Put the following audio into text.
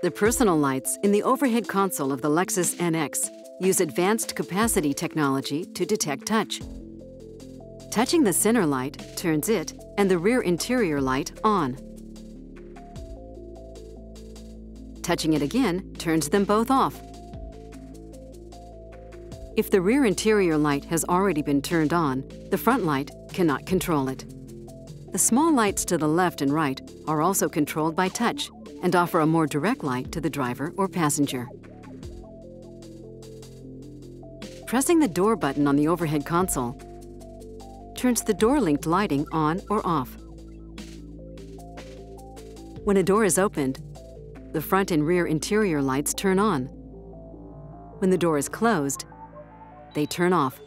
The personal lights in the overhead console of the Lexus NX use advanced capacity technology to detect touch. Touching the center light turns it and the rear interior light on. Touching it again turns them both off. If the rear interior light has already been turned on, the front light cannot control it. The small lights to the left and right are also controlled by touch and offer a more direct light to the driver or passenger. Pressing the door button on the overhead console turns the door-linked lighting on or off. When a door is opened, the front and rear interior lights turn on. When the door is closed, they turn off.